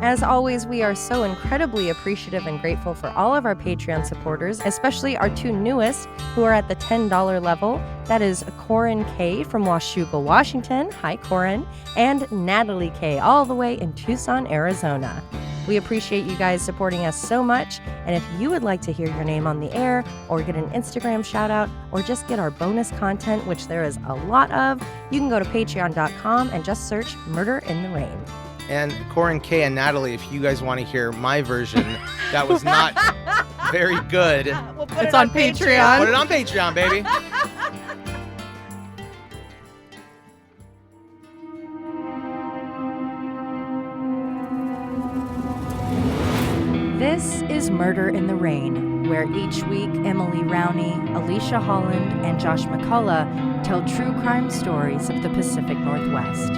As always, we are so incredibly appreciative and grateful for all of our Patreon supporters, especially our two newest who are at the $10 level. That is Corin K. from Washougal, Washington. Hi, Corin. And Natalie K. all the way in Tucson, Arizona. We appreciate you guys supporting us so much. And if you would like to hear your name on the air or get an Instagram shout out or just get our bonus content, which there is a lot of, you can go to patreon.com and just search Murder in the Rain. And Corin K and Natalie, if you guys want to hear my version, that was not very good. We'll put it on Patreon. Put it on Patreon, baby. This is Murder in the Rain, where each week Emily Rowney, Alicia Holland, and Josh McCullough tell true crime stories of the Pacific Northwest.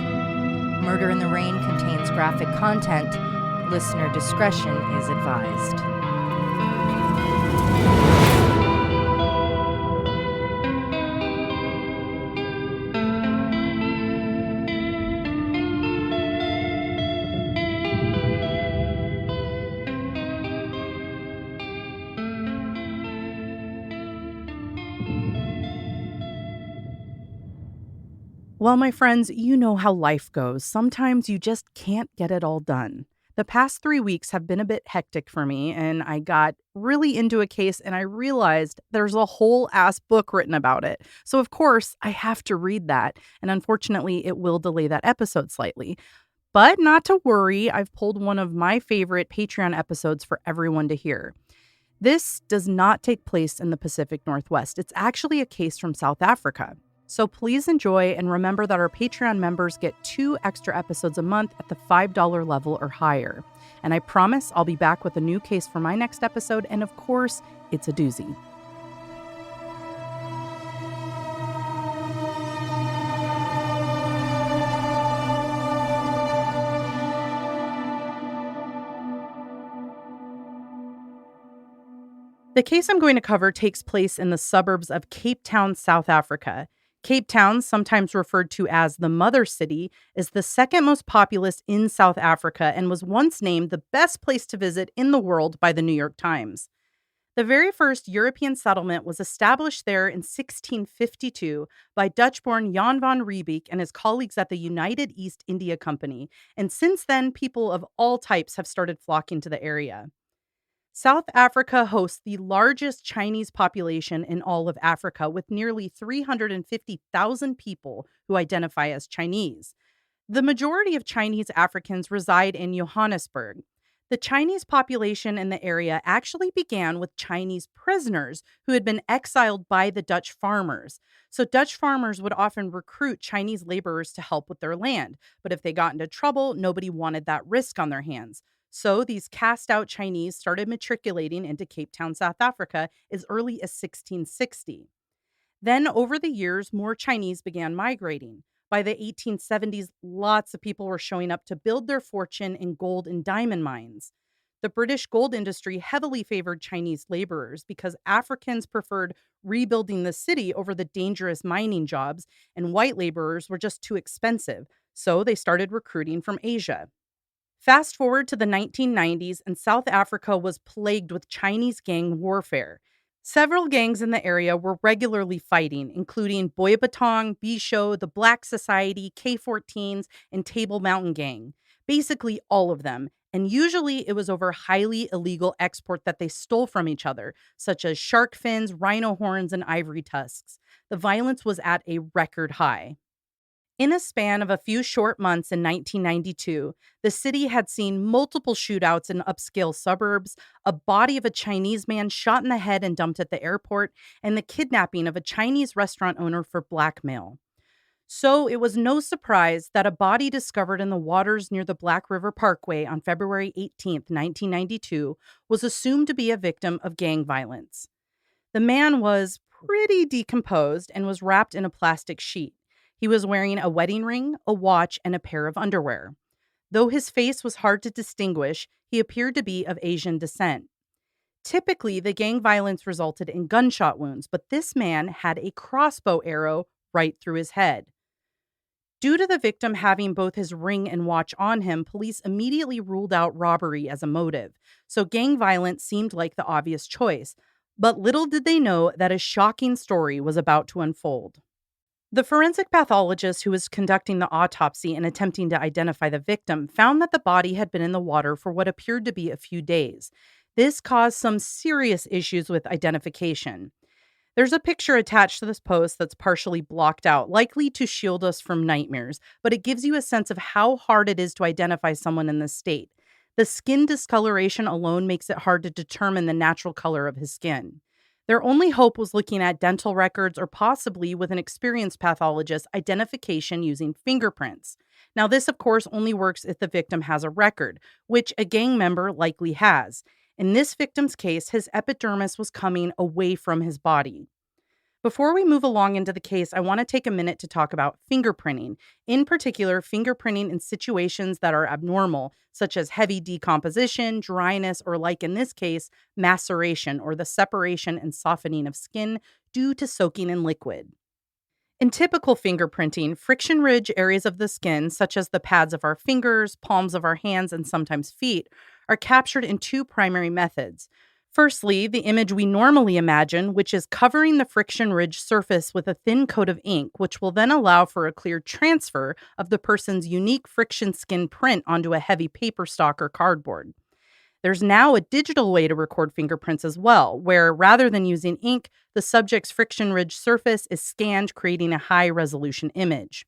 Murder in the Rain contains graphic content. Listener discretion is advised. Well, my friends, you know how life goes. Sometimes you just can't get it all done. The past 3 weeks have been a bit hectic for me, and I got really into a case and I realized there's a whole ass book written about it. So, of course, I have to read that. And unfortunately, it will delay that episode slightly. But not to worry, I've pulled one of my favorite Patreon episodes for everyone to hear. This does not take place in the Pacific Northwest. It's actually a case from South Africa. So please enjoy and remember that our Patreon members get 2 extra episodes a month at the $5 level or higher. And I promise I'll be back with a new case for my next episode, and of course, it's a doozy. The case I'm going to cover takes place in the suburbs of Cape Town, South Africa. Cape Town, sometimes referred to as the Mother City, is the second most populous in South Africa and was once named the best place to visit in the world by the New York Times. The very first European settlement was established there in 1652 by Dutch-born Jan van Riebeek and his colleagues at the United East India Company, and since then, people of all types have started flocking to the area. South Africa hosts the largest Chinese population in all of Africa, with nearly 350,000 people who identify as Chinese. The majority of Chinese Africans reside in Johannesburg. The Chinese population in the area actually began with Chinese prisoners who had been exiled by the Dutch farmers. So Dutch farmers would often recruit Chinese laborers to help with their land. But if they got into trouble, nobody wanted that risk on their hands. So these cast-out Chinese started matriculating into Cape Town, South Africa as early as 1660. Then, over the years, more Chinese began migrating. By the 1870s, lots of people were showing up to build their fortune in gold and diamond mines. The British gold industry heavily favored Chinese laborers because Africans preferred rebuilding the city over the dangerous mining jobs, and white laborers were just too expensive, so they started recruiting from Asia. Fast forward to the 1990s, and South Africa was plagued with Chinese gang warfare. Several gangs in the area were regularly fighting, including Boyabatong, Bisho, the Black Society, K-14s, and Table Mountain Gang. Basically all of them. And usually it was over highly illegal export that they stole from each other, such as shark fins, rhino horns, and ivory tusks. The violence was at a record high. In a span of a few short months in 1992, the city had seen multiple shootouts in upscale suburbs, a body of a Chinese man shot in the head and dumped at the airport, and the kidnapping of a Chinese restaurant owner for blackmail. So it was no surprise that a body discovered in the waters near the Black River Parkway on February 18, 1992, was assumed to be a victim of gang violence. The man was pretty decomposed and was wrapped in a plastic sheet. He was wearing a wedding ring, a watch, and a pair of underwear. Though his face was hard to distinguish, he appeared to be of Asian descent. Typically, the gang violence resulted in gunshot wounds, but this man had a crossbow arrow right through his head. Due to the victim having both his ring and watch on him, police immediately ruled out robbery as a motive. So gang violence seemed like the obvious choice. But little did they know that a shocking story was about to unfold. The forensic pathologist who was conducting the autopsy and attempting to identify the victim found that the body had been in the water for what appeared to be a few days. This caused some serious issues with identification. There's a picture attached to this post that's partially blocked out, likely to shield us from nightmares, but it gives you a sense of how hard it is to identify someone in this state. The skin discoloration alone makes it hard to determine the natural color of his skin. Their only hope was looking at dental records or possibly, with an experienced pathologist, identification using fingerprints. Now, this, of course, only works if the victim has a record, which a gang member likely has. In this victim's case, his epidermis was coming away from his body. Before we move along into the case, I want to take a minute to talk about fingerprinting. In particular, fingerprinting in situations that are abnormal, such as heavy decomposition, dryness, or like in this case, maceration, or the separation and softening of skin due to soaking in liquid. In typical fingerprinting, friction-ridge areas of the skin, such as the pads of our fingers, palms of our hands, and sometimes feet, are captured in two primary methods. Firstly, the image we normally imagine, which is covering the friction-ridge surface with a thin coat of ink, which will then allow for a clear transfer of the person's unique friction skin print onto a heavy paper stock or cardboard. There's now a digital way to record fingerprints as well, where rather than using ink, the subject's friction-ridge surface is scanned, creating a high-resolution image.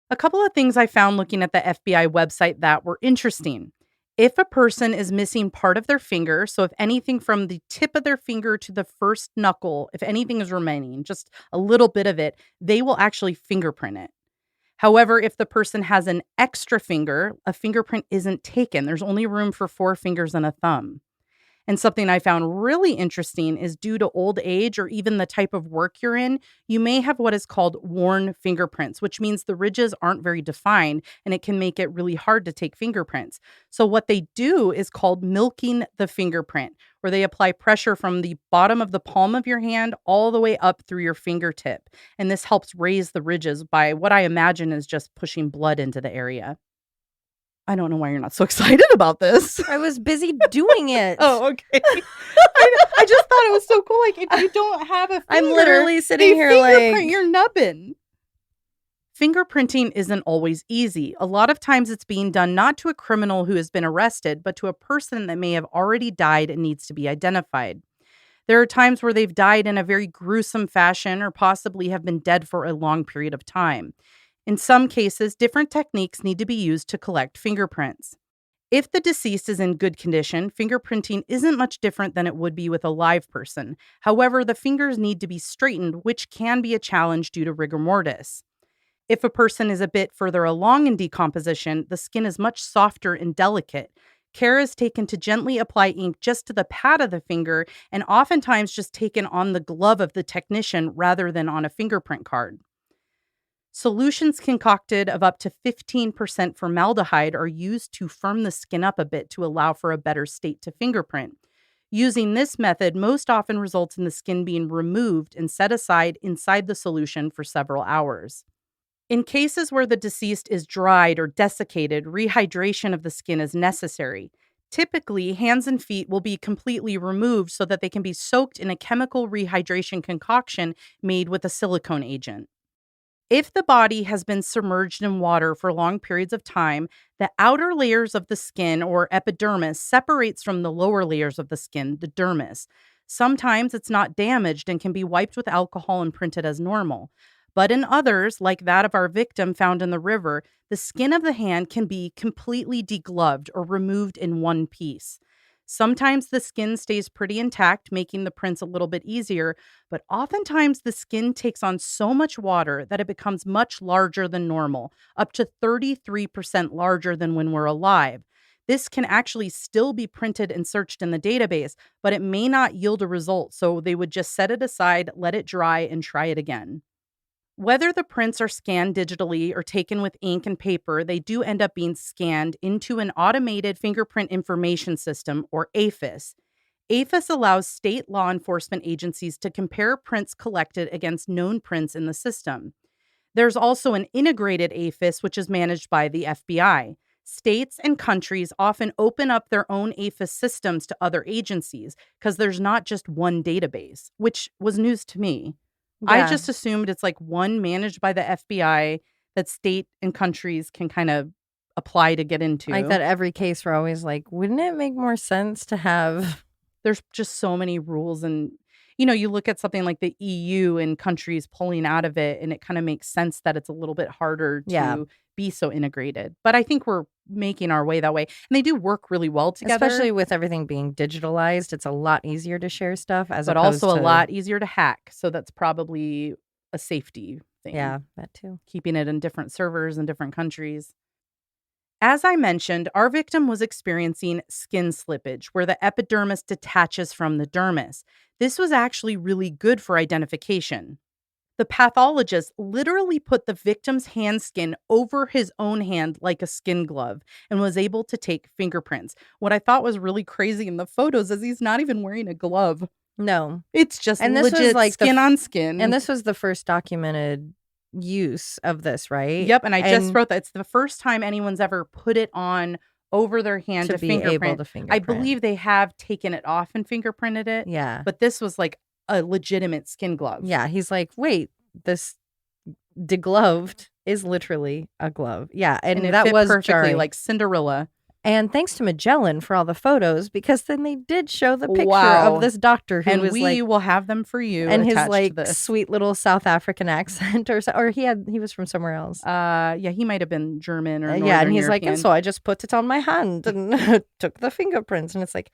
A couple of things I found looking at the FBI website that were interesting. If a person is missing part of their finger, so if anything from the tip of their finger to the first knuckle, if anything is remaining, just a little bit of it, they will actually fingerprint it. However, if the person has an extra finger, a fingerprint isn't taken. There's only room for 4 fingers and a thumb. And something I found really interesting is due to old age or even the type of work you're in, you may have what is called worn fingerprints, which means the ridges aren't very defined and it can make it really hard to take fingerprints. So what they do is called milking the fingerprint, where they apply pressure from the bottom of the palm of your hand all the way up through your fingertip. And this helps raise the ridges by what I imagine is just pushing blood into the area. I don't know why you're not so excited about this. I was busy doing it. Oh, okay. I just thought it was so cool. Like, if you don't have a finger, I'm literally sitting here fingerprint, like, you're nubbin. Fingerprinting isn't always easy. A lot of times it's being done not to a criminal who has been arrested, but to a person that may have already died and needs to be identified. There are times where they've died in a very gruesome fashion or possibly have been dead for a long period of time. In some cases, different techniques need to be used to collect fingerprints. If the deceased is in good condition, fingerprinting isn't much different than it would be with a live person. However, the fingers need to be straightened, which can be a challenge due to rigor mortis. If a person is a bit further along in decomposition, the skin is much softer and delicate. Care is taken to gently apply ink just to the pad of the finger and oftentimes just taken on the glove of the technician rather than on a fingerprint card. Solutions concocted of up to 15% formaldehyde are used to firm the skin up a bit to allow for a better state to fingerprint. Using this method most often results in the skin being removed and set aside inside the solution for several hours. In cases where the deceased is dried or desiccated, rehydration of the skin is necessary. Typically, hands and feet will be completely removed so that they can be soaked in a chemical rehydration concoction made with a silicone agent. If the body has been submerged in water for long periods of time, the outer layers of the skin, or epidermis, separates from the lower layers of the skin, the dermis. Sometimes it's not damaged and can be wiped with alcohol and printed as normal. But in others, like that of our victim found in the river, the skin of the hand can be completely degloved or removed in one piece. Sometimes the skin stays pretty intact, making the prints a little bit easier, but oftentimes the skin takes on so much water that it becomes much larger than normal, up to 33% larger than when we're alive. This can actually still be printed and searched in the database, but it may not yield a result, so they would just set it aside, let it dry, and try it again. Whether the prints are scanned digitally or taken with ink and paper, they do end up being scanned into an automated fingerprint information system, or AFIS. AFIS allows state law enforcement agencies to compare prints collected against known prints in the system. There's also an integrated APHIS, which is managed by the FBI. States and countries often open up their own APHIS systems to other agencies because there's not just one database, which was news to me. I Yeah. just assumed it's like one managed by the FBI that state and countries can kind of apply to get into. Like that every case we're always like, wouldn't it make more sense to have... There's just so many rules, and you look at something like the EU and countries pulling out of it, and it kind of makes sense that it's a little bit harder to be so integrated. But I think we're making our way that way, and they do work really well together. Especially with everything being digitalized, it's a lot easier to share stuff but also a lot easier to hack. So that's probably a safety thing. Yeah, that too. Keeping it in different servers in different countries. As I mentioned, our victim was experiencing skin slippage, where the epidermis detaches from the dermis. This was actually really good for identification. The pathologist literally put the victim's hand skin over his own hand like a skin glove and was able to take fingerprints. What I thought was really crazy in the photos is he's not even wearing a glove. No. It's just And this was legit like skin on skin. And this was the first documented use of this, right? Yep, and I just wrote that. It's the first time anyone's ever put it on over their hand to be fingerprint. able to fingerprint. I believe they have taken it off and fingerprinted it. Yeah. But this was like a legitimate skin glove. Yeah, he's like, wait, this degloved is literally a glove. Yeah, and it that fit was perfectly jarring. like Cinderella. And thanks to Magellan for all the photos, because then they did show the picture Wow. of this doctor who And was we like, will have them for you. and his attached to like this. sweet little South African accent, or he was from somewhere else. Yeah, he might have been German or Yeah, and he's Northern like, and European. so I just put it on my hand and took the fingerprints, and it's like,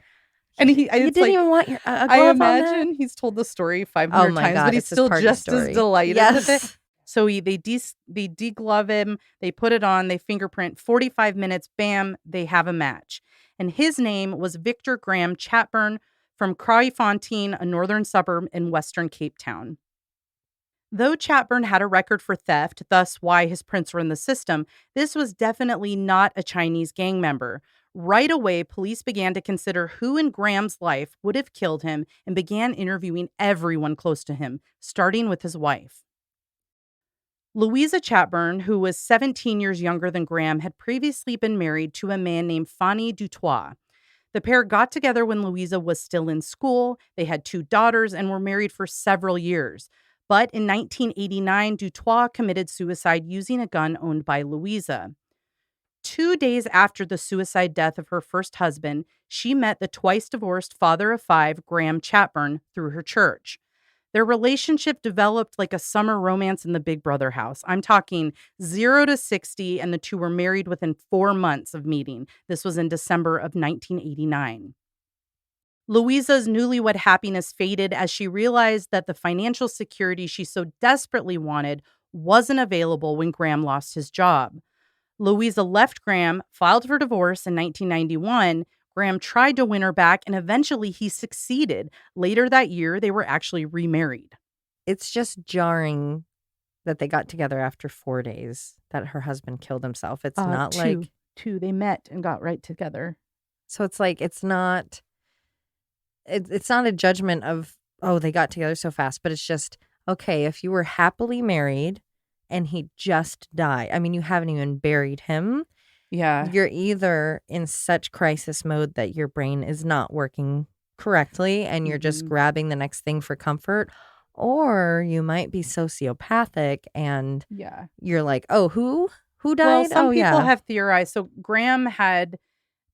And you didn't even want a glove I on that? imagine he's told the story 500 Oh my times, God, but he's it's his still party just story. as delighted with it. Yes. So they deglove him, they put it on, they fingerprint, 45 minutes, bam, they have a match. And his name was Victor Graham Chatburn from Kraaifontein, a northern suburb in western Cape Town. Though Chatburn had a record for theft, thus why his prints were in the system, this was definitely not a Chinese gang member. Right away, police began to consider who in Graham's life would have killed him and began interviewing everyone close to him, starting with his wife. Louisa Chatburn, who was 17 years younger than Graham, had previously been married to a man named Fanny Dutoit. The pair got together when Louisa was still in school. They had 2 daughters and were married for several years. But in 1989, Dutoit committed suicide using a gun owned by Louisa. 2 days after the suicide death of her first husband, she met the twice-divorced father of 5, Graham Chatburn, through her church. Their relationship developed like a summer romance in the Big Brother house. I'm talking 0 to 60, and the two were married within 4 months of meeting. This was in December of 1989. Louisa's newlywed happiness faded as she realized that the financial security she so desperately wanted wasn't available when Graham lost his job. Louisa left Graham, filed for divorce in 1991. Graham tried to win her back, and eventually he succeeded. Later that year, they were actually remarried. It's just jarring that they got together after 4 days, that her husband killed himself. It's not like... Two, they met and got right together. So it's like, it's not a judgment of, oh, they got together so fast, but it's just, okay, if you were happily married and he just died, I mean, you haven't even buried him. Yeah. You're either in such crisis mode that your brain is not working correctly and you're just grabbing the next thing for comfort, or you might be sociopathic and you're like, oh, who died? Well, some people yeah. have theorized. So Graham had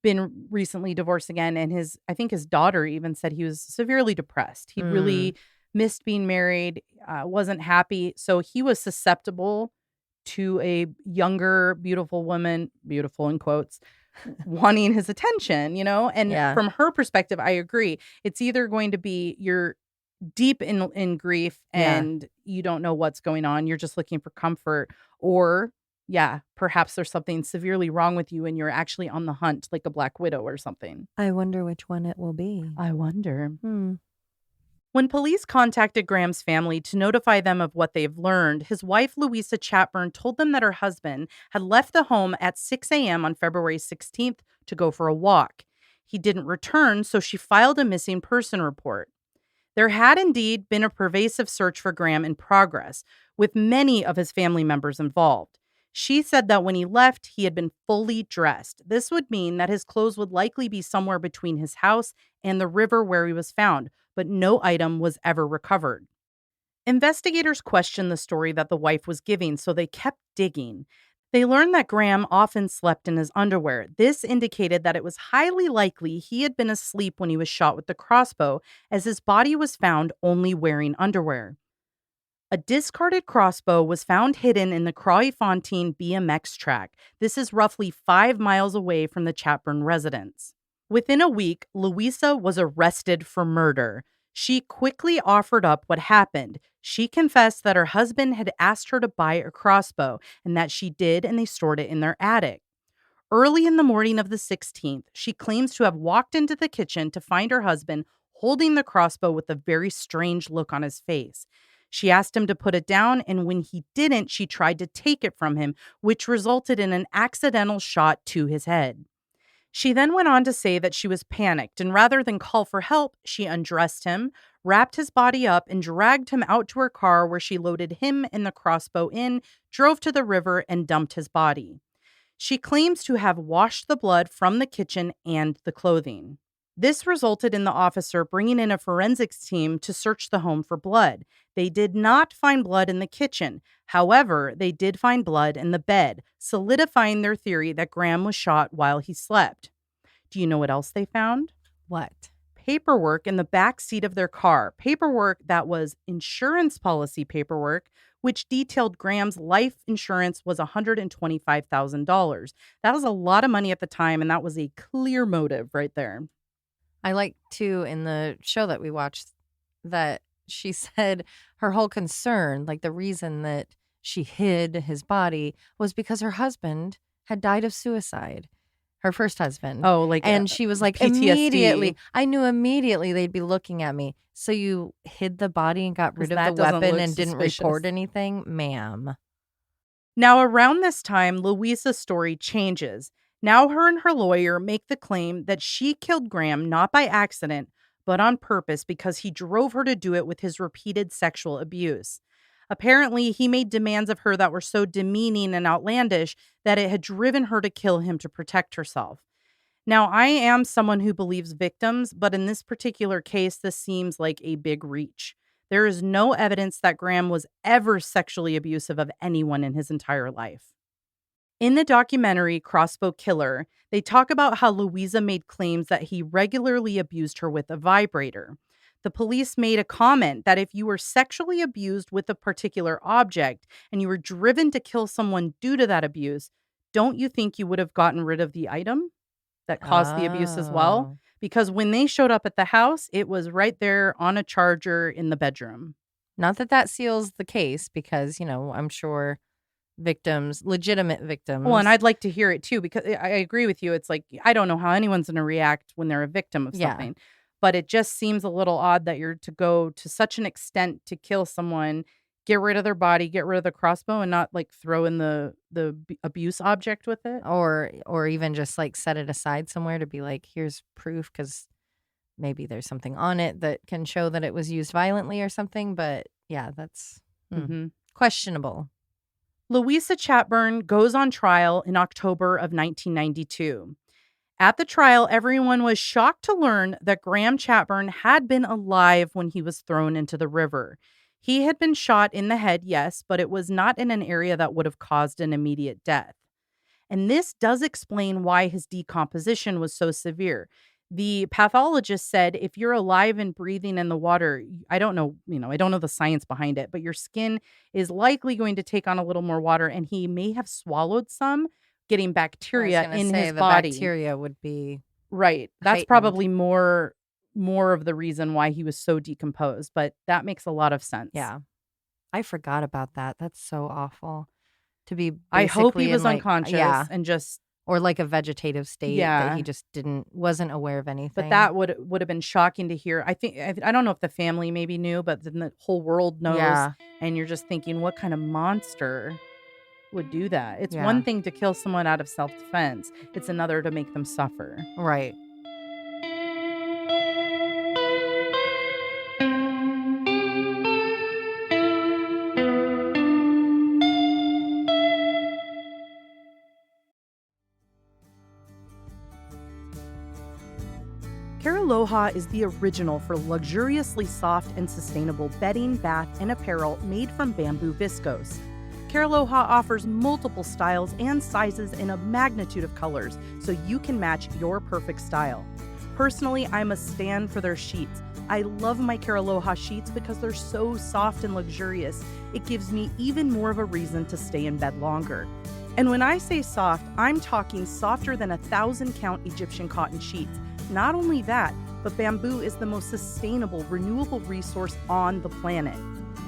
been recently divorced again, and I think his daughter even said he was severely depressed. He really missed being married, wasn't happy. So he was susceptible to a younger, beautiful woman, beautiful in quotes, wanting his attention, And from her perspective, I agree. It's either going to be you're deep in grief and you don't know what's going on. You're just looking for comfort. Or, perhaps there's something severely wrong with you and you're actually on the hunt like a black widow or something. I wonder which one it will be. I wonder. When police contacted Graham's family to notify them of what they've learned, his wife, Louisa Chatburn, told them that her husband had left the home at 6 a.m. on February 16th to go for a walk. He didn't return, so she filed a missing person report. There had indeed been a pervasive search for Graham in progress, with many of his family members involved. She said that when he left, he had been fully dressed. This would mean that his clothes would likely be somewhere between his house and the river where he was found, but no item was ever recovered. Investigators questioned the story that the wife was giving, so they kept digging. They learned that Graham often slept in his underwear. This indicated that it was highly likely he had been asleep when he was shot with the crossbow, as his body was found only wearing underwear. A discarded crossbow was found hidden in the Kraaifontein BMX track. This is roughly 5 miles away from the Chatburn residence. Within a week, Louisa was arrested for murder. She quickly offered up what happened. She confessed that her husband had asked her to buy a crossbow, and that she did, and they stored it in their attic. Early in the morning of the 16th, she claims to have walked into the kitchen to find her husband holding the crossbow with a very strange look on his face. She asked him to put it down, and when he didn't, she tried to take it from him, which resulted in an accidental shot to his head. She then went on to say that she was panicked, and rather than call for help, she undressed him, wrapped his body up, and dragged him out to her car, where she loaded him and the crossbow in, drove to the river, and dumped his body. She claims to have washed the blood from the kitchen and the clothing. This resulted in the officer bringing in a forensics team to search the home for blood. They did not find blood in the kitchen. However, they did find blood in the bed, solidifying their theory that Graham was shot while he slept. Do you know what else they found? What? Paperwork in the back seat of their car. Paperwork that was insurance policy paperwork, which detailed Graham's life insurance was $125,000. That was a lot of money at the time, and that was a clear motive right there. I like to, in the show that we watched, that she said her whole concern, like the reason that she hid his body, was because her husband had died of suicide. Her first husband. Oh, like and she was like, PTSD. immediately, I knew immediately they'd be looking at me. So you hid the body and got rid of that the doesn't weapon look and didn't suspicious. report anything? Ma'am. Now, around this time, Louisa's story changes. Now her and her lawyer make the claim that she killed Graham not by accident, but on purpose, because he drove her to do it with his repeated sexual abuse. Apparently, he made demands of her that were so demeaning and outlandish that it had driven her to kill him to protect herself. Now, I am someone who believes victims, but in this particular case, this seems like a big reach. There is no evidence that Graham was ever sexually abusive of anyone in his entire life. In the documentary Crossbow Killer, they talk about how Louisa made claims that he regularly abused her with a vibrator. The police made a comment that if you were sexually abused with a particular object and you were driven to kill someone due to that abuse, don't you think you would have gotten rid of the item that caused the abuse as well? Oh. Because when they showed up at the house, it was right there on a charger in the bedroom. Not that that seals the case, because, I'm sure victims, legitimate victims. Well, and I'd like to hear it too, because I agree with you. It's like, I don't know how anyone's going to react when they're a victim of Yeah. something. But it just seems a little odd that you're to go to such an extent to kill someone, get rid of their body, get rid of the crossbow, and not like throw in the abuse object with it. Or even just like set it aside somewhere to be like, here's proof, because maybe there's something on it that can show that it was used violently or something. But yeah, that's questionable. Louisa Chatburn goes on trial in October of 1992. At the trial, everyone was shocked to learn that Graham Chatburn had been alive when he was thrown into the river. He had been shot in the head, yes, but it was not in an area that would have caused an immediate death. And this does explain why his decomposition was so severe. The pathologist said if you're alive and breathing in the water, I don't know the science behind it, but your skin is likely going to take on a little more water, and he may have swallowed some, getting bacteria in his body. Bacteria would be right. That's heightened. probably more of the reason why he was so decomposed, but that makes a lot of sense. Yeah. I forgot about that. That's so awful. To be I hope he basically was in, like, unconscious and just or like a vegetative state Yeah. that he just wasn't aware of anything. But that would have been shocking to hear. I don't know if the family maybe knew, but then the whole world knows. Yeah. And you're just thinking, what kind of monster would do that? It's Yeah. one thing to kill someone out of self-defense. It's another to make them suffer. Right. Keraloha is the original for luxuriously soft and sustainable bedding, bath, and apparel made from bamboo viscose. Keraloha offers multiple styles and sizes in a magnitude of colors, so you can match your perfect style. Personally, I'm a stan for their sheets. I love my Keraloha sheets because they're so soft and luxurious. It gives me even more of a reason to stay in bed longer. And when I say soft, I'm talking softer than 1,000-count Egyptian cotton sheets. Not only that, but bamboo is the most sustainable, renewable resource on the planet.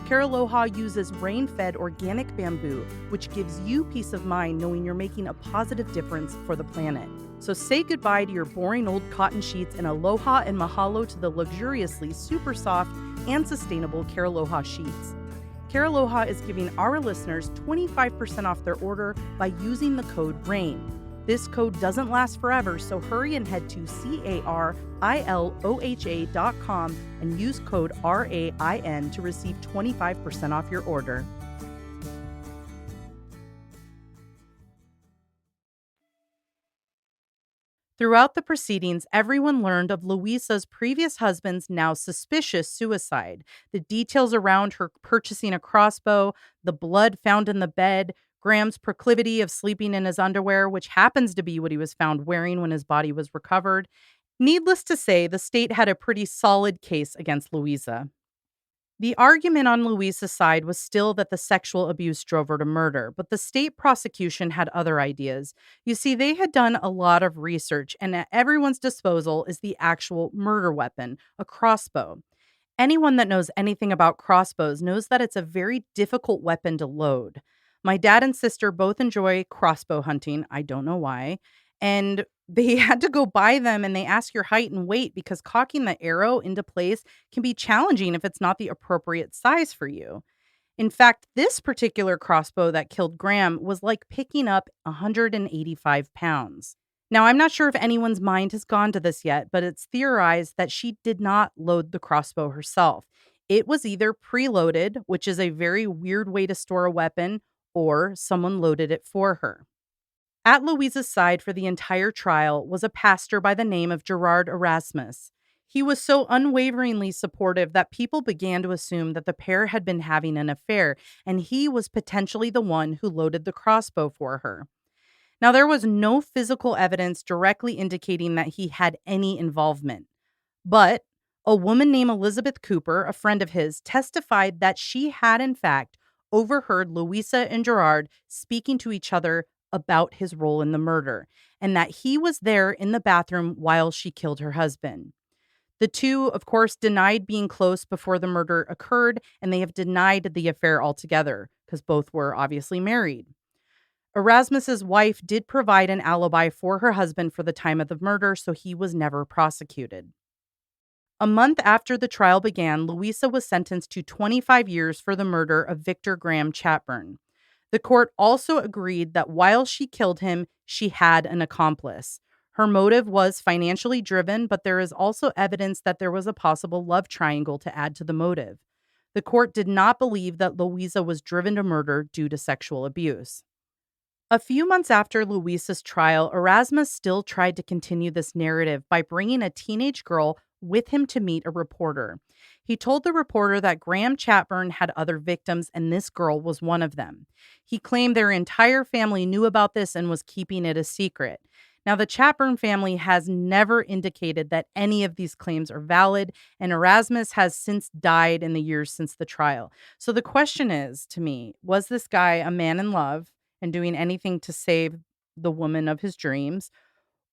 Keraloha uses rain-fed organic bamboo, which gives you peace of mind knowing you're making a positive difference for the planet. So say goodbye to your boring old cotton sheets and aloha and mahalo to the luxuriously super soft and sustainable Keraloha sheets. Keraloha is giving our listeners 25% off their order by using the code RAIN. This code doesn't last forever, so hurry and head to CARILOHA.com and use code RAIN to receive 25% off your order. Throughout the proceedings, everyone learned of Louisa's previous husband's now suspicious suicide. The details around her purchasing a crossbow, the blood found in the bed, Graham's proclivity of sleeping in his underwear, which happens to be what he was found wearing when his body was recovered. Needless to say, the state had a pretty solid case against Louisa. The argument on Louisa's side was still that the sexual abuse drove her to murder, but the state prosecution had other ideas. You see, they had done a lot of research, and at everyone's disposal is the actual murder weapon, a crossbow. Anyone that knows anything about crossbows knows that it's a very difficult weapon to load. My dad and sister both enjoy crossbow hunting. I don't know why. And they had to go buy them, and they ask your height and weight because cocking the arrow into place can be challenging if it's not the appropriate size for you. In fact, this particular crossbow that killed Graham was like picking up 185 pounds. Now, I'm not sure if anyone's mind has gone to this yet, but it's theorized that she did not load the crossbow herself. It was either preloaded, which is a very weird way to store a weapon, or someone loaded it for her. At Louisa's side for the entire trial was a pastor by the name of Gerard Erasmus. He was so unwaveringly supportive that people began to assume that the pair had been having an affair, and he was potentially the one who loaded the crossbow for her. Now, there was no physical evidence directly indicating that he had any involvement, but a woman named Elizabeth Cooper, a friend of his, testified that she had, in fact, overheard Louisa and Gerard speaking to each other about his role in the murder, and that he was there in the bathroom while she killed her husband. The two, of course, denied being close before the murder occurred, and they have denied the affair altogether, because both were obviously married. Erasmus's wife did provide an alibi for her husband for the time of the murder, so he was never prosecuted. A month after the trial began, Louisa was sentenced to 25 years for the murder of Victor Graham Chatburn. The court also agreed that while she killed him, she had an accomplice. Her motive was financially driven, but there is also evidence that there was a possible love triangle to add to the motive. The court did not believe that Louisa was driven to murder due to sexual abuse. A few months after Louisa's trial, Erasmus still tried to continue this narrative by bringing a teenage girl with him to meet a reporter. He told the reporter that Graham Chatburn had other victims and this girl was one of them. He claimed their entire family knew about this and was keeping it a secret. Now, the Chatburn family has never indicated that any of these claims are valid, and Erasmus has since died in the years since the trial. So the question is, to me, was this guy a man in love and doing anything to save the woman of his dreams?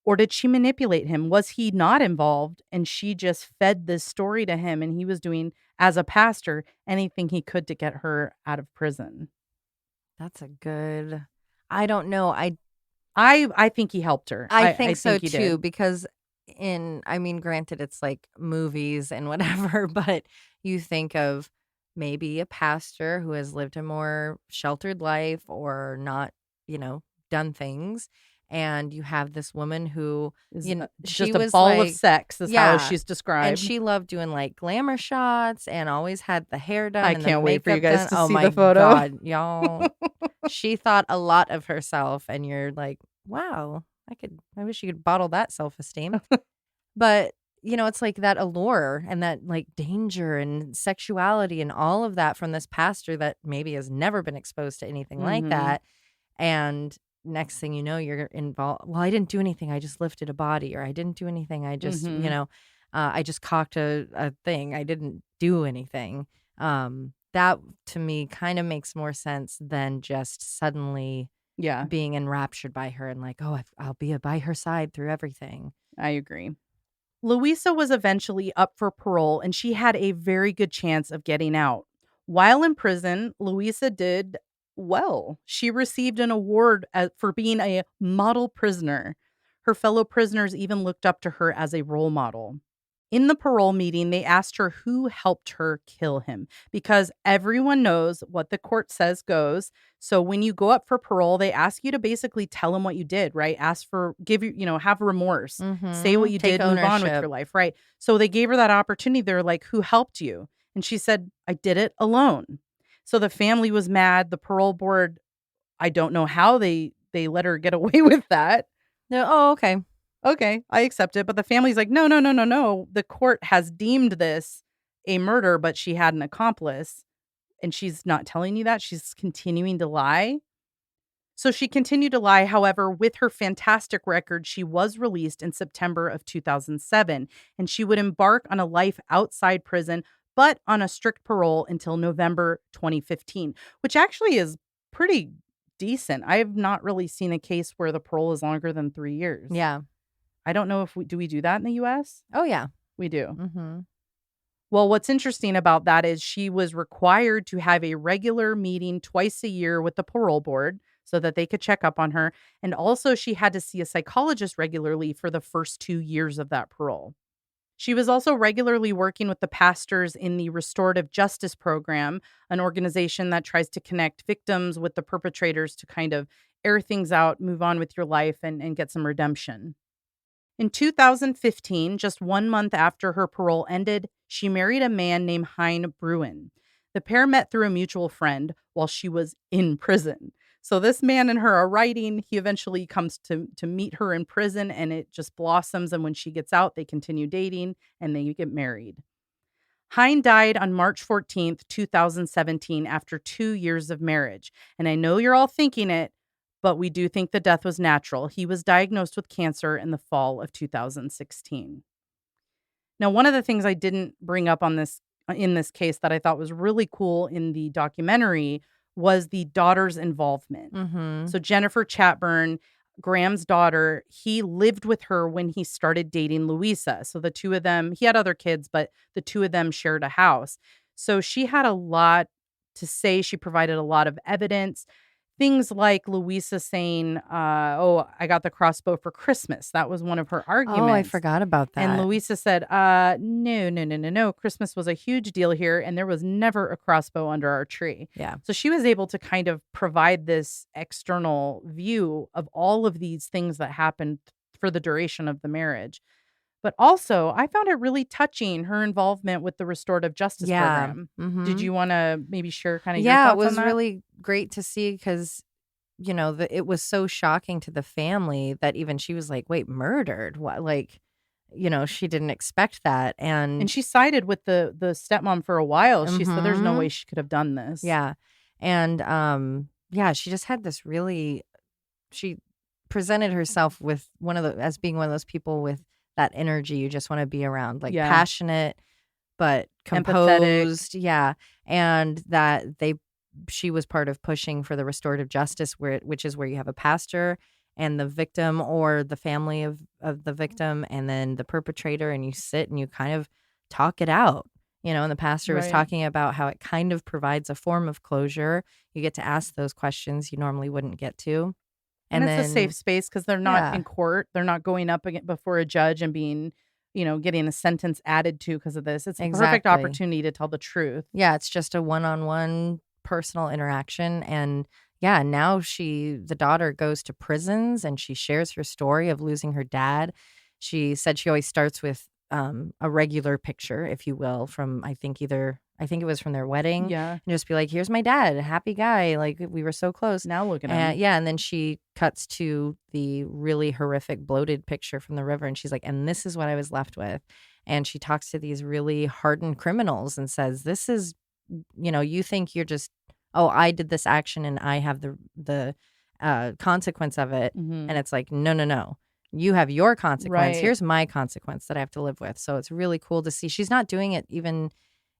Or did she manipulate him? Was he not involved and she just fed this story to him and he was doing, as a pastor, anything he could to get her out of prison? That's a good. I don't know. I think he helped her. I think so he too, did. because granted, it's like movies and whatever, but you think of maybe a pastor who has lived a more sheltered life or not, done things. And you have this woman who, she Just a was ball of like, sex is how she's and described. she loved doing like glamour shots and always had the hair done. I and can't the wait for you makeup guys done. to see my the photo. God, y'all. She thought a lot of herself, and you're like, wow, I wish you could bottle that self-esteem. But it's like that allure and that like danger and sexuality and all of that from this pastor that maybe has never been exposed to anything like that. And next thing you know, you're involved. Well, I didn't do anything. I just lifted a body, or I didn't do anything. I just, I just cocked a thing. I didn't do anything. That to me kind of makes more sense than just suddenly being enraptured by her and like, oh, I'll be by her side through everything. I agree. Louisa was eventually up for parole, and she had a very good chance of getting out. While in prison, Louisa did well. She received an award for being a model prisoner. Her fellow prisoners even looked up to her as a role model. In the parole meeting, they asked her who helped her kill him, because everyone knows what the court says goes. So when you go up for parole, they ask you to basically tell them what you did, right? Have remorse, say what you Take did, move on with ownership. your life, right? So they gave her that opportunity. They're like, who helped you? And she said, I did it alone. So the family was mad. The parole board, I don't know how they let her get away with that. No, oh, okay. Okay, I accept it. But the family's like, no. The court has deemed this a murder, but she had an accomplice. And she's not telling you that. She's continuing to lie. So she continued to lie. However, with her fantastic record, she was released in September of 2007. And she would embark on a life outside prison, but on a strict parole until November 2015, which actually is pretty decent. I have not really seen a case where the parole is longer than 3 years. Yeah. I don't know if we do that in the U.S.? Oh, yeah. We do. Mm-hmm. Well, what's interesting about that is she was required to have a regular meeting twice a year with the parole board so that they could check up on her. And also she had to see a psychologist regularly for the first 2 years of that parole. She was also regularly working with the pastors in the Restorative Justice Program, an organization that tries to connect victims with the perpetrators to kind of air things out, move on with your life, and get some redemption. In 2015, just 1 month after her parole ended, she married a man named Hein Bruin. The pair met through a mutual friend while she was in prison. So this man and her are writing. He eventually comes to meet her in prison, and it just blossoms. And when she gets out, they continue dating and they get married. Hein died on March 14th, 2017, after 2 years of marriage. And I know you're all thinking it, but we do think the death was natural. He was diagnosed with cancer in the fall of 2016. Now, one of the things I didn't bring up in this case that I thought was really cool in the documentary was the daughter's involvement. Mm-hmm. So Jennifer Chatburn, Graham's daughter, he lived with her when he started dating Louisa. So the two of them, he had other kids, but the two of them shared a house. So she had a lot to say. She provided a lot of evidence. Things like Louisa saying, I got the crossbow for Christmas. That was one of her arguments. Oh, I forgot about that. And Louisa said, no. Christmas was a huge deal here, and there was never a crossbow under our tree. Yeah. So she was able to kind of provide this external view of all of these things that happened for the duration of the marriage. But also, I found it really touching, her involvement with the Restorative Justice Program. Mm-hmm. Did you want to maybe share kind of your thoughts on that? Yeah, it was really great to see because, it was so shocking to the family that even she was like, wait, murdered? What? Like, she didn't expect that. And she sided with the stepmom for a while. She said there's no way she could have done this. Yeah. And, she just had this she presented herself with as being one of those people with that energy you just want to be around, like passionate, but composed. Empathetic. Yeah. And that she was part of pushing for the restorative justice, which is where you have a pastor and the victim or the family of the victim and then the perpetrator, and you sit and you kind of talk it out, and the pastor was talking about how it kind of provides a form of closure. You get to ask those questions you normally wouldn't get to. And it's a safe space because they're not in court. They're not going up before a judge and being, getting a sentence added to because of this. It's a perfect opportunity to tell the truth. Yeah, it's just a one-on-one personal interaction. And now the daughter goes to prisons and she shares her story of losing her dad. She said she always starts with a regular picture, if you will, from I think it was from their wedding. Yeah. And just be like, here's my dad, a happy guy. Like, we were so close. Now look at him. Yeah. And then she cuts to the really horrific bloated picture from the river. And she's like, and this is what I was left with. and she talks to these really hardened criminals and says, this is, you think you're just, oh, I did this action and I have the consequence of it. Mhm. And it's like, no. You have your consequence. Right. Here's my consequence that I have to live with. So it's really cool to see. She's not doing it even.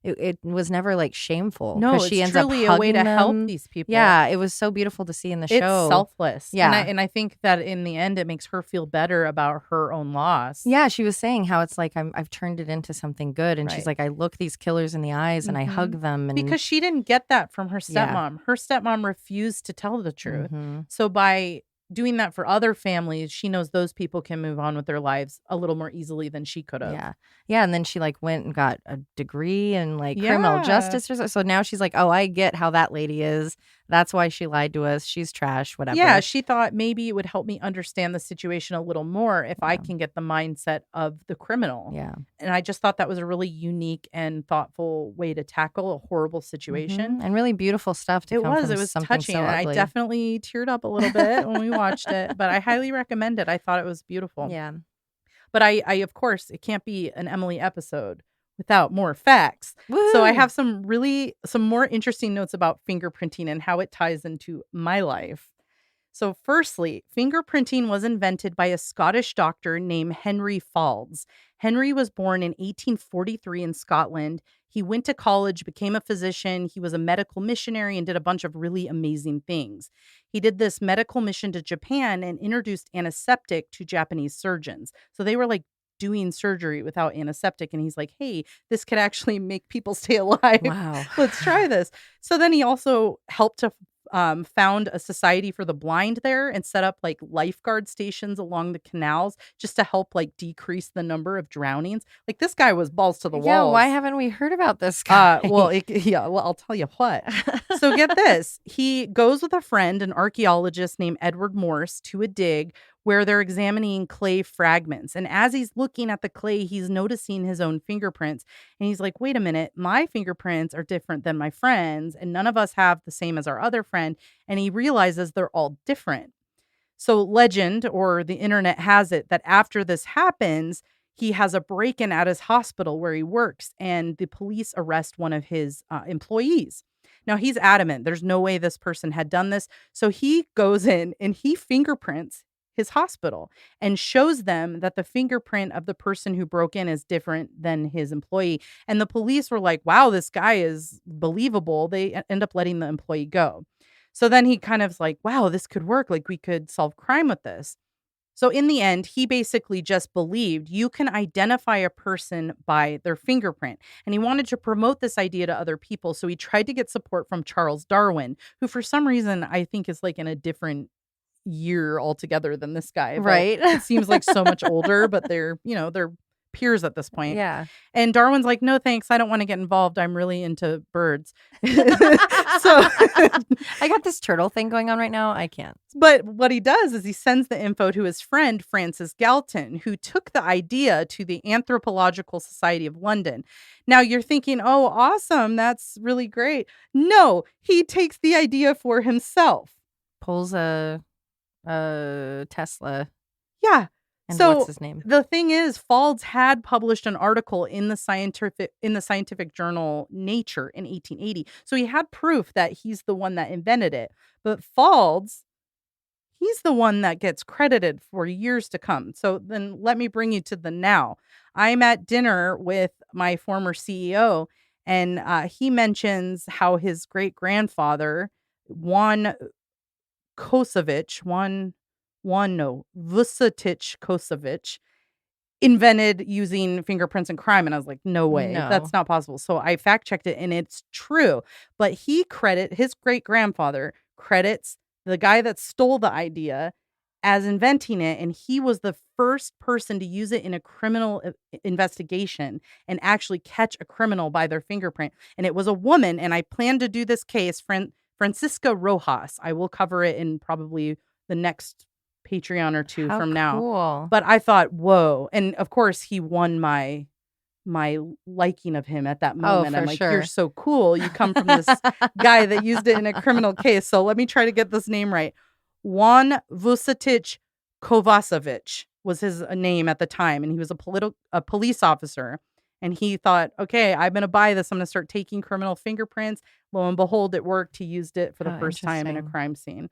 It was never like shameful. No, 'cause it's she ends truly up a way to hugging help them. these people. Yeah, it was so beautiful to see in the It's show. selfless. Yeah. And I think that in the end, it makes her feel better about her own loss. Yeah, she was saying how it's like I've turned it into something good, and she's Right. like, I look these killers in the eyes and I hug them, and Because she didn't get that from her Yeah. stepmom. Her stepmom refused to tell the truth. Mhm. So by doing that for other families, she knows those people can move on with their lives a little more easily than she could have. Yeah, and then she like went and got a degree in like criminal Yeah. justice or so. So now she's like, oh, I get how that lady is. That's why she lied to us. She's trash, whatever. Yeah, she thought maybe it would help me understand the situation a little more if I Yeah. can get the mindset of the criminal. Yeah. And I just thought that was a really unique and thoughtful way to tackle a horrible situation. Mhm. And really beautiful stuff to It come was. from It was something touching. so And I ugly. definitely teared up a little bit when we watched it, but I highly recommend it. I thought it was beautiful. Yeah. But I of course, it can't be an Emily episode without more facts. So I Woo! have some more interesting notes about fingerprinting and how it ties into my life. So firstly, fingerprinting was invented by a Scottish doctor named Henry Faulds. Henry was born in 1843 in Scotland. He went to college, became a physician. He was a medical missionary and did a bunch of really amazing things. He did this medical mission to Japan and introduced antiseptic to Japanese surgeons. So they were like doing surgery without antiseptic. And he's like, hey, this could actually make people stay alive. Wow. Let's try this. So then he also helped to found a society for the blind there and set up like lifeguard stations along the canals just to help like decrease the number of drownings. Like this guy was balls to the Yeah, walls. why haven't we heard about this guy? Well, I'll tell you what. So get this. He goes with a friend, an archaeologist named Edward Morse, to a dig where they're examining clay fragments. And as he's looking at the clay, he's noticing his own fingerprints. And he's like, wait a minute, my fingerprints are different than my friend's, and none of us have the same as our other friend. And he realizes they're all different. So legend or the internet has it that after this happens, he has a break-in at his hospital where he works, and the police arrest one of his employees. Now, he's adamant there's no way this person had done this. So he goes in and he fingerprints his hospital and shows them that the fingerprint of the person who broke in is different than his employee. And the police were like, wow, this guy is believable. They end up letting the employee go. So then he kind of like, wow, this could work. Like we could solve crime with this. So in the end, he basically just believed you can identify a person by their fingerprint. And he wanted to promote this idea to other people. So he tried to get support from Charles Darwin, who for some reason I think is like in a different year altogether than this guy. But Right. it seems like so much older, but they're peers at this point. Yeah. And Darwin's like, no, thanks. I don't want to get involved. I'm really into birds. So I got this turtle thing going on right now. I can't. But what he does is he sends the info to his friend, Francis Galton, who took the idea to the Anthropological Society of London. Now you're thinking, oh, awesome. That's really great. No, he takes the idea for himself. Pulls a Tesla. Yeah. And So what's his name? the thing is, Faulds had published an article in the scientific journal Nature in 1880. So he had proof that he's the one that invented it. But Faulds, he's the one that gets credited for years to come. So then let me bring you to the now. I'm at dinner with my former CEO, and he mentions how his great-grandfather, Vucetich Kosovich, invented using fingerprints in crime. And I was like, no way, No. that's not possible. So I fact checked it and it's true. But his great grandfather credits the guy that stole the idea as inventing it. And he was the first person to use it in a criminal investigation and actually catch a criminal by their fingerprint. And it was a woman. And I plan to do this case, Francisca Rojas. I will cover it in probably the next Patreon or two How from now. cool. But I thought, whoa. And of course he won my liking of him at that moment. for I'm like, sure. you're so cool. You come from this guy that used it in a criminal case. So let me try to get this name right. Juan Vucetich Kovacevic. was his name at the time, and he was a police officer. And he thought, okay, I'm going to buy this. I'm going to start taking criminal fingerprints. Lo and behold, it worked. He used it for the first time in a crime scene.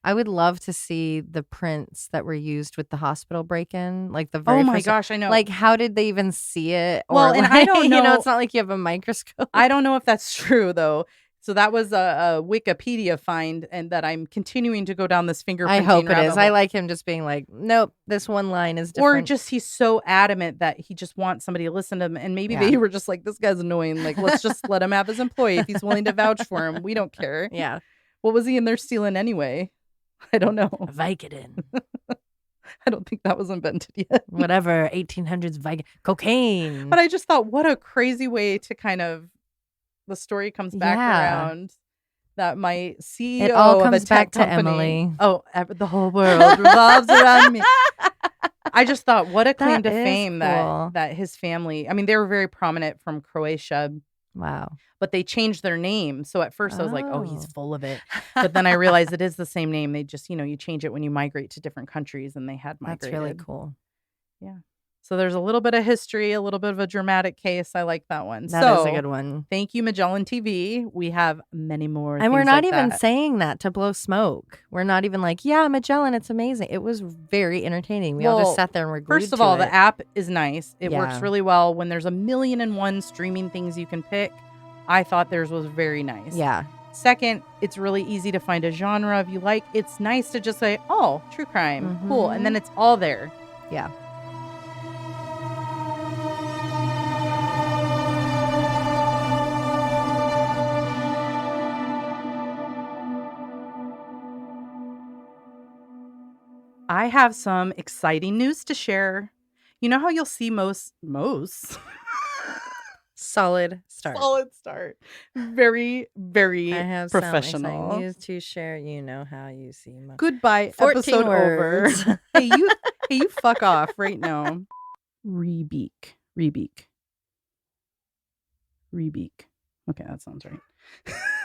I would love to see the prints that were used with the hospital break-in, like the very first. Gosh, I know. Like, how did they even see it? Well, and I don't know. You know, it's not like you have a microscope. I don't know if that's true, though. So that was a Wikipedia find, and that I'm continuing to go down this fingerprinting. I hope it is. hole. I like him just being like, nope, this one line is different. Or just he's so adamant that he just wants somebody to listen to him. And maybe they were just like, this guy's annoying. Like, let's just let him have his employee. If he's willing to vouch for him, we don't care. Yeah. What was he in there stealing anyway? I don't know. Vicodin. I don't think that was invented yet. Whatever, 1800s Vicodin. Cocaine. But I just thought, what a crazy way to kind of, the story comes back around. That my CEO it all comes of a tech back to company, Emily. Oh, the whole world revolves around me. I just thought, what a claim to fame cool. that his family. I mean, they were very prominent from Croatia. Wow. But they changed their name. So at first I was like, oh, he's full of it. But then I realized it is the same name. They just, you change it when you migrate to different countries, and they had migrated. That's really cool. Yeah. So there's a little bit of history, a little bit of a dramatic case. I like that one. That is a good one. Thank you, Magellan TV. We have many more. And we're not even saying that to blow smoke. We're not even like, yeah, Magellan, it's amazing. It was very entertaining. We all just sat there and were glued First of all, to it. the app is nice. It works really well. When there's 1,000,001 streaming things you can pick, I thought theirs was very nice. Yeah. Second, it's really easy to find a genre if you like. It's nice to just say, oh, true crime. Cool. And then it's all there. Yeah. I have some exciting news to share. You know how you'll see most solid start. Solid start. Very, very I have professional. Some exciting news to share. You know how you see most. Goodbye. 14 Episode words. over. Hey, you fuck off right now. Rebeak. Okay, that sounds right.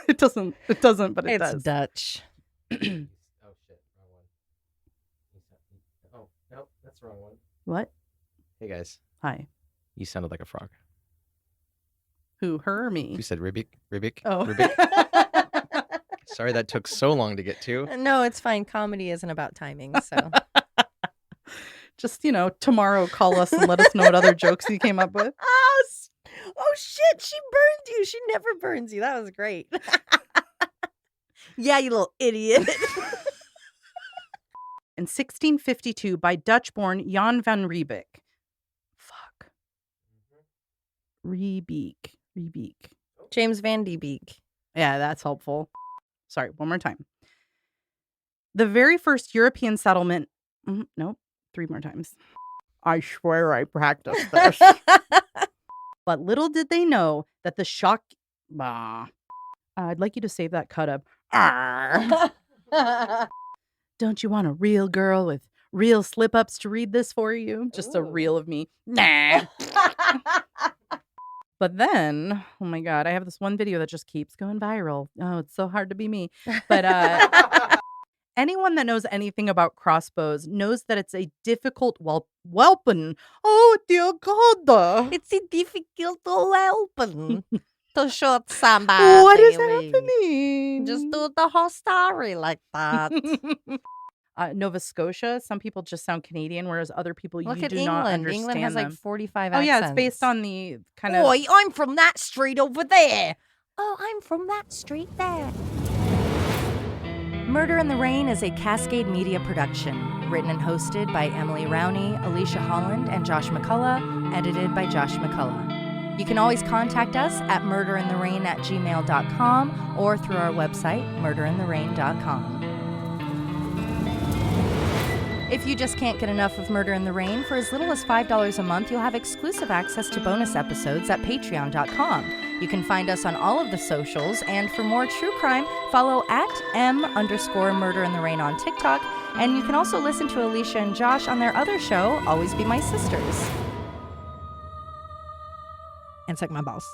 It doesn't, but it does. It's Dutch. Oh shit, wrong one. Oh, nope, that's the wrong one. What? Hey guys. Hi. You sounded like a frog. Who, her or me? You said Ribic. Oh. Ribic. Sorry that took so long to get to. No, it's fine. Comedy isn't about timing, so. Just, tomorrow call us and let us know what other jokes you came up with. Oh shit, she burned you. She never burns you. That was great. Yeah, you little idiot. In 1652 by Dutch-born Jan van Riebeek. Fuck. Riebeek. James Van De Beek. Yeah, that's helpful. Sorry, one more time. The very first European settlement. Nope, 3 more times. I swear I practiced this. But little did they know that the shock. I'd like you to save that cut up. Don't you want a real girl with real slip-ups to read this for you? Just a reel of me. Nah. But then, oh my God, I have this one video that just keeps going viral. Oh, it's so hard to be me. But anyone that knows anything about crossbows knows that it's a difficult weapon. Oh, dear God. It's a difficult weapon to shoot somebody. What is with. happening? Just do the whole story like that. Nova Scotia, some people just sound Canadian, whereas other people Look you at do England. not understand England has them. like 45 Oh accents. yeah, it's based on the kind of. Boy, I'm from that street over there. Oh, I'm from that street there. Murder in the Rain is a Cascade Media production, written and hosted by Emily Rowney, Alicia Holland, and Josh McCullough, edited by Josh McCullough. You can always contact us at murderintherain@gmail.com or through our website, murderintherain.com. If you just can't get enough of Murder in the Rain, for as little as $5 a month, you'll have exclusive access to bonus episodes at patreon.com. You can find us on all of the socials, and for more true crime, follow at @M_Murder in the Rain on TikTok, and you can also listen to Alicia and Josh on their other show, Always Be My Sisters. And suck my balls.